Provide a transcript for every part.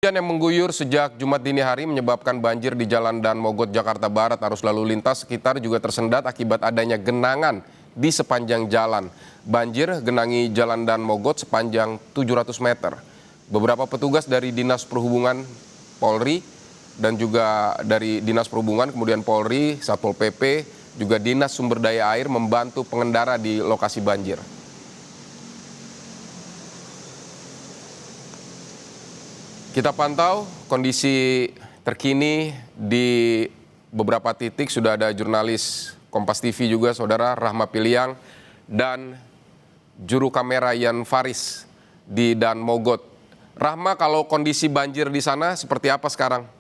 Hujan yang mengguyur sejak Jumat dini hari menyebabkan banjir di Jalan Dan Mogot, Jakarta Barat. Arus lalu lintas sekitar juga tersendat akibat adanya genangan di sepanjang jalan. Banjir genangi Jalan Dan Mogot sepanjang 700 meter. Beberapa petugas dari Dinas Perhubungan Polri dan juga dari Dinas Perhubungan, kemudian Polri, Satpol PP, juga Dinas Sumber Daya Air membantu pengendara di lokasi banjir. Kita pantau kondisi terkini di beberapa titik. Sudah ada jurnalis Kompas TV juga, Saudara Rahma Piliang, dan juru kamera Yan Faris di Dan Mogot. Rahma, kalau kondisi banjir di sana seperti apa sekarang?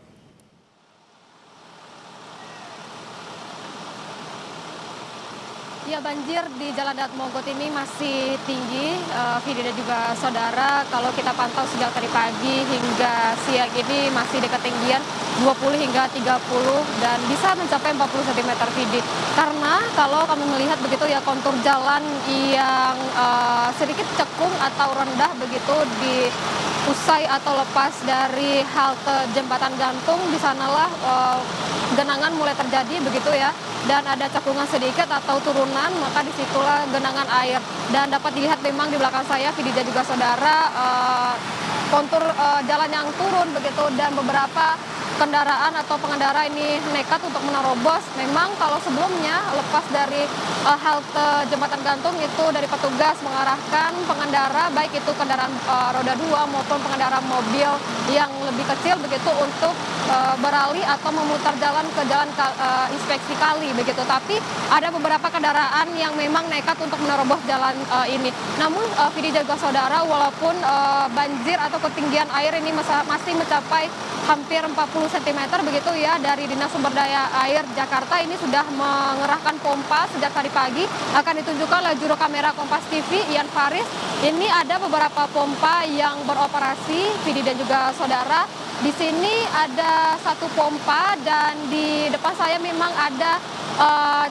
Ya, banjir di Jalan Dan Mogot ini masih tinggi, Vidi dan juga saudara. Kalau kita pantau sejak tadi pagi hingga siang ini masih di ketinggian 20 hingga 30 dan bisa mencapai 40 cm, Vidi. Karena kalau kami melihat begitu ya, kontur jalan yang sedikit cekung atau rendah begitu di usai atau lepas dari halte Jembatan Gantung, di sanalah genangan mulai terjadi begitu ya, dan ada cekungan sedikit atau turunan, maka disitulah genangan air. Dan dapat dilihat memang di belakang saya, Vidi dan juga saudara, kontur jalan yang turun begitu, dan beberapa kendaraan atau pengendara ini nekat untuk menerobos. Memang kalau sebelumnya lepas dari halte Jembatan Gantung itu dari petugas mengarahkan pengendara, baik itu kendaraan roda 2 maupun pengendara mobil yang lebih kecil begitu, untuk beralih atau memutar jalan ke jalan inspeksi kali begitu. Tapi ada beberapa kendaraan yang memang nekat untuk menerobos jalan ini. Namun Vidi juga saudara, walaupun banjir atau ketinggian air ini masih mencapai hampir 40 cm begitu ya, dari Dinas Sumber Daya Air Jakarta ini sudah mengerahkan pompa sejak tadi pagi. Akan ditunjukkan oleh juru kamera Kompas TV Yan Faris. Ini ada beberapa pompa yang beroperasi, Vidi dan juga saudara. Di sini ada satu pompa dan di depan saya memang ada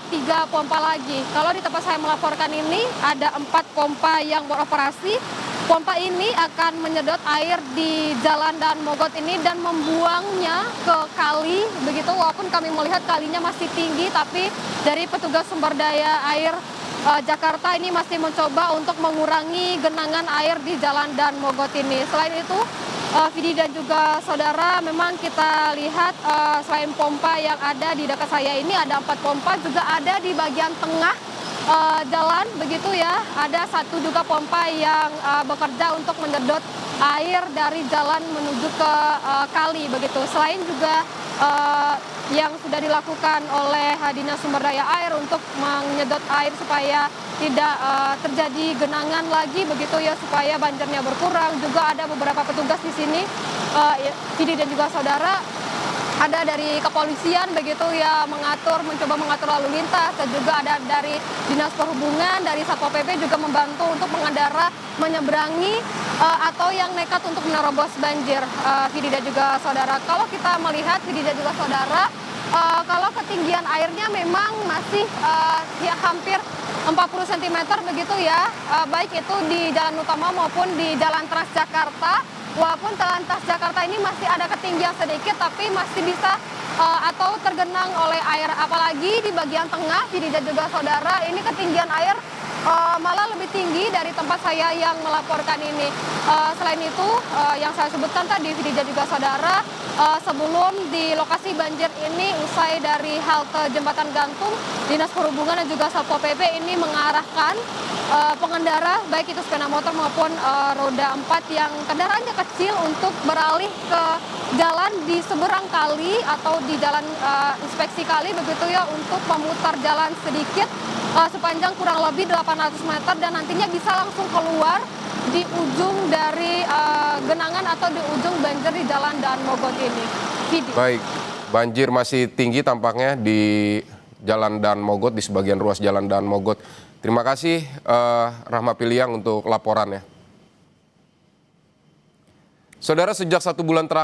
3 pompa lagi. Kalau di tempat saya melaporkan ini ada 4 pompa yang beroperasi. Pompa ini akan menyedot air di Jalan Dan Mogot ini dan membuangnya ke kali begitu. Walaupun kami melihat kalinya masih tinggi, tapi dari petugas sumber daya air Jakarta ini masih mencoba untuk mengurangi genangan air di Jalan Dan Mogot ini. Selain itu, Vidi dan juga saudara, memang kita lihat selain pompa yang ada di dekat saya ini, ada 4 pompa juga ada di bagian tengah jalan begitu ya. Ada satu juga pompa yang bekerja untuk menyedot air dari jalan menuju ke kali begitu. Selain juga yang sudah dilakukan oleh Dinas Sumber Daya Air untuk menyedot air supaya tidak terjadi genangan lagi begitu ya, supaya banjirnya berkurang. Juga ada beberapa petugas di sini, Vidi dan juga saudara, ada dari kepolisian begitu ya, mencoba mengatur lalu lintas, dan juga ada dari Dinas Perhubungan, dari Satpol PP juga membantu untuk pengendara menyeberangi atau yang nekat untuk menerobos banjir, Vidi dan juga saudara. Kalau kita melihat, Vidi dan juga saudara, kalau ketinggian airnya memang masih ya hampir 40 cm begitu ya, baik itu di jalan utama maupun di jalan Transjakarta. Walaupun jalan Transjakarta ini masih ada ketinggian sedikit, tapi masih bisa atau tergenang oleh air. Apalagi di bagian tengah, Vidi dan juga saudara, ini ketinggian air malah lebih tinggi dari tempat saya yang melaporkan ini. Selain itu, yang saya sebutkan tadi, Vidi dan juga saudara, sebelum di lokasi banjir ini, usai dari halte Jembatan Gantung, Dinas Perhubungan dan juga Satpol PP ini mengarahkan pengendara, baik itu sepeda motor maupun roda 4 yang kendaraannya kecil, untuk beralih ke jalan di seberang kali atau di jalan inspeksi kali begitu ya, untuk memutar jalan sedikit sepanjang kurang lebih 800 meter dan nantinya bisa langsung keluar di ujung dari genangan atau di ujung banjir di Jalan Dan Mogot ini. Vidi. Baik, banjir masih tinggi tampaknya di Jalan Dan Mogot, di sebagian ruas Jalan Dan Mogot. Terima kasih Rahma Piliang untuk laporannya. Saudara, sejak 1 bulan terakhir